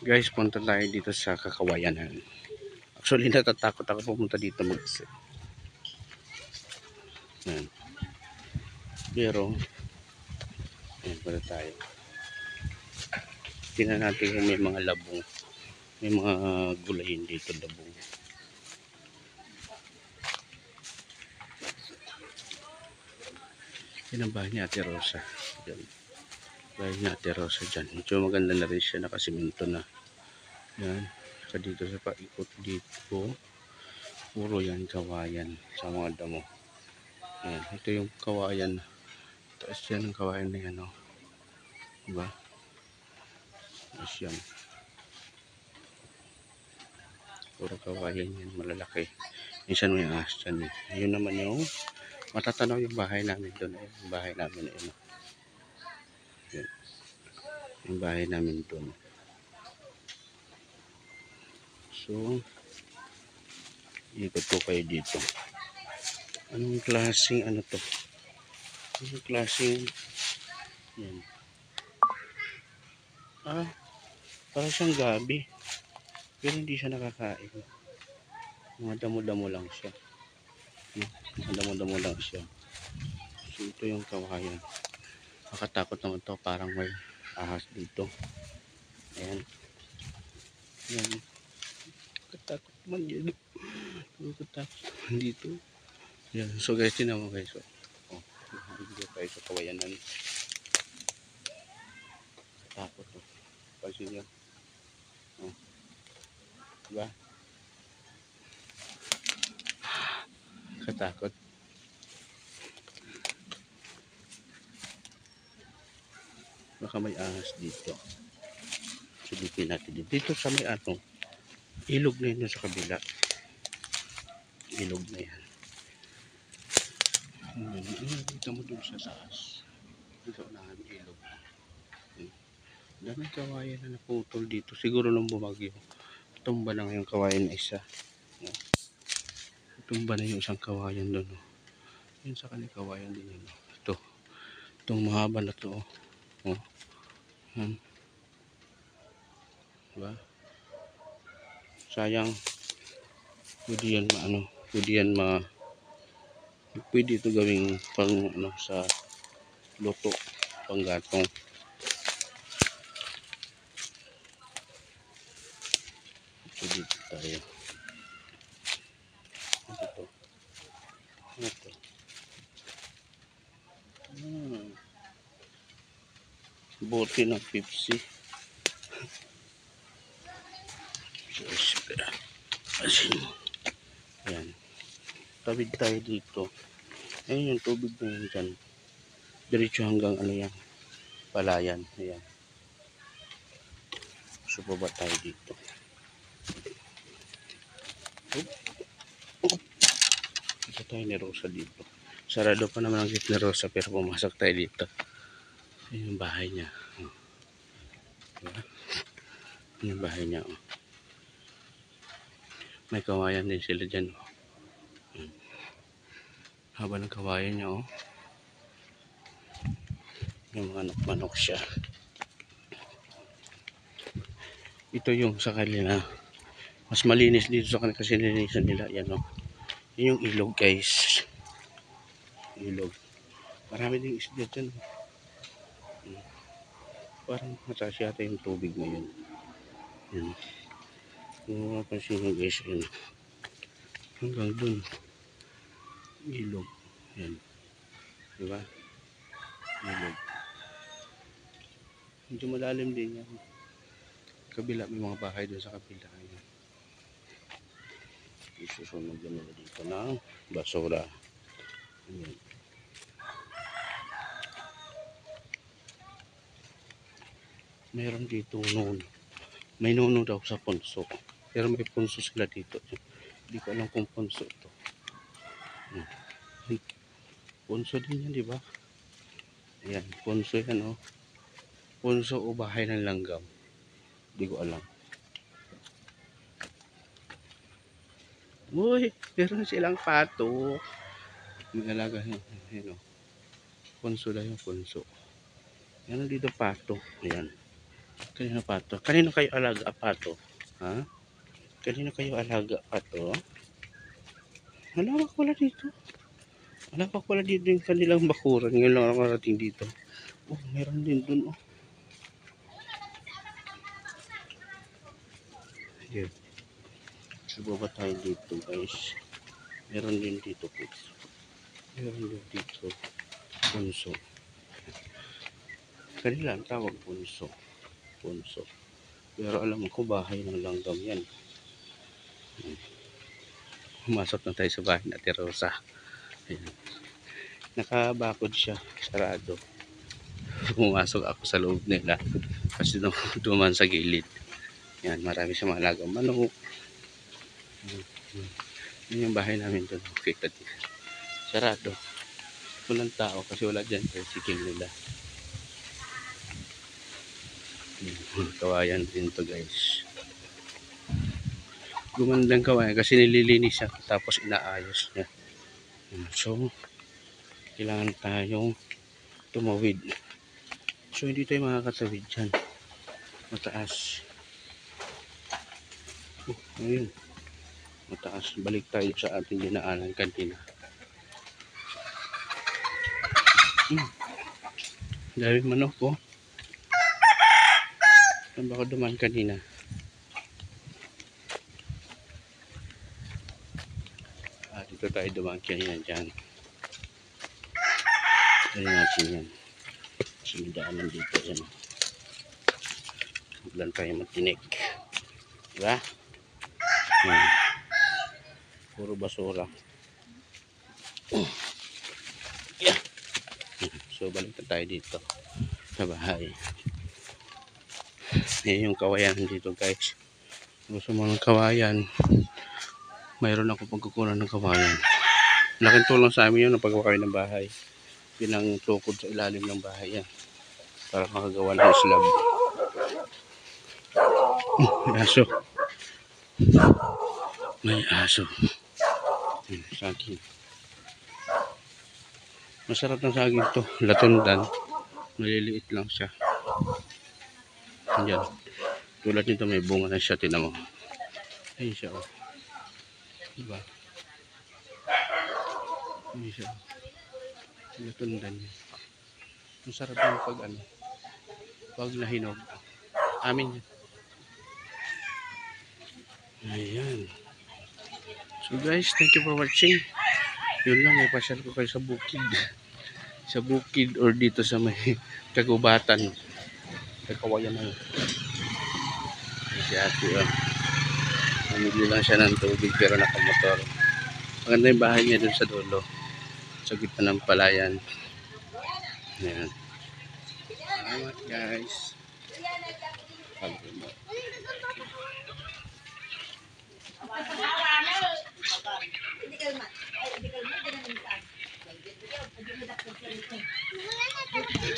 Guys, punta tayo dito sa Kakawayanan. Actually, natatakot ako pumunta dito mag-isa. Yan. Pero, ayan pala tayo. Tingnan natin kung may mga labong. May mga gulayin dito, labong. Yan ang bahay ni Ate Rosa. Yan. Bahay ni Ate Rosa dyan. Medyo maganda na rin siya, nakasiminto na. Yan. Saka dito sa paikot dito, puro yan kawayan sa mga damo. Yan. Ito yung kawayan. Taas yan ang kawayan na yan. Oh. Diba? Taas yan. Puro kawayan yan. Malalaki. Minsan may ahas dyan. Ayun naman yung matatanaw yung bahay namin doon. Yung bahay namin. Ayun. Yan. Yung bahay namin doon. So, ikot ko kayo dito. Anong klaseng ano to? Anong klaseng yan. Parang siyang gabi. Pero hindi siya nakakain. Mga damo-damo lang siya. Mga damo-damo lang siya. So, ito yung kawayan. Makatakot naman to. Parang may ahas dito. Ayan. Ayan. Katakot man yun. Katakot naman dito. Ayan. So guys, tinan mo guys. Oh, hindi tayo sa kawayanan. Katakot to. Kasi nyo. Oh. Diba? Katakot. Baka may ahas dito. Silipin natin dito. Dito sa may ano, ilog na yun sa kabila. Ilog na yan. Dito mo dun sa taas. Dito na ang ilog. Daming kawayan na naputol dito. Siguro nung bumagyo. Tumba na ngayong kawayan na isa. Tumba na yung isang kawayan doon. Yun sa kanil kawayan din yun. Ito. Itong mahaba na to. Oh. Diba? Sayang. Pwede yan maano. Pwede ito gawing pang ano, sa luto. Panggatong. Ito dito tayo. Ito. Ito. Bote ng Pepsi. Ayan. Tawid tayo dito. Ayun yung tubig na yun dyan. Diretso hanggang ano yan. Palayan. Ayan. So baba tayo dito. Ito tayo ni Rosa dito. Sarado pa naman ang gate ni Rosa pero pumasok tayo dito. Ayun yung bahay niya. Diba? Ayun yung bahay niya. May kawayan din sila dyan. Haba ng kawayan niya. Yung mga manok siya. Ito yung sa kanila. Mas malinis dito sa kanila kasi nilinisan nila. Yan o. Yun yung ilog guys. Ilog. Marami ding isda dyan. Parang mataas yata yung tubig ngayon. Yan. Kung mapansin nyo guys. Yan. Hanggang dun. Ilog. Yan. Diba? Ilog. Medyo malalim din yan. Kabila may mga bahay doon sa kabila. Yan. Isusunod nila dito ng basura. Yan. Meron dito noon. May nuno daw sa punso. Pero may punso sila dito. Hindi ko alam kung punso ito. Punso din yan, di ba? Ayan, punso yan, oh. Punso o bahay ng langgam. Hindi ko alam. Uy, meron silang pato. May alaga yan, oh. Punso daw yung punso. Yan dito pato. Ayan. Kanino pato? Kanino kayo alaga pato? Ha? Kanino kayo alaga pato? Malawak pala dito. Malawak pala dito yung kanilang bakuran. Ngayon lang ako narating dito. Oh, meron din dun. Oh. Here. Subo ba tayo dito guys? Meron din dito po. Meron din dito. Punso. Kanila ang tawag punso. Punso. Pero alam ko bahay ng langgam yan. Pumasok na tayo sa bahay na Ate Rosa. Ayan. Nakabakod siya. Sarado. Pumasok ako sa loob nila. Kasi duman sa gilid. Yan, marami siyang malagang manok. Yun yung bahay namin doon. Okay, sarado. Walang tao kasi wala dyan. Tricycle nila. Kawayan din to guys. Gumandang kawayan kasi nililinis siya tapos inaayos niya. So, kailangan tayong tumawid. So, hindi tayo makakatawid dyan. Mataas. Ayun. Mataas. Balik tayo sa ating dinaanan kanina. Dami manok po. Saan ba ako dumaan kanina? Dito tayo dumaan kanina dyan. Dali natin yan. Sinidaanan dito yan. Huwag tayo matinik. Diba? Yan. Puro basura. Yeah. So balik na tayo dito sa bahay. Yan yung kawayan dito guys. Gusto mo ng kawayan, mayroon ako pagkukunan ng kawayan. Laking tulong sa amin yun ang pagkakain ng bahay. Pinang tukod sa ilalim ng bahay yan. Para makagawa ng slab. May aso. May aso. Saging. Masarap ng saging to. Latundan. Maliliit lang siya. Ayan. Tulad nito may bunga na siya. Tinan mo. Ayun siya. Oh. Diba? Ayun siya. Latundan niya. Masarap yung pag nahinog. Amin yan. Ayan. So guys, thank you for watching. Yun lang, may pasyal ko kayo sa bukid. Sa bukid or dito sa may kagubatan. Kakawayan na. Si ate, namili lang siya ng tubig pero nakamotor. Maganda yung bahay niya dun sa dulo. Sa gitna ng palayan. Ayan. Salamat guys. Pag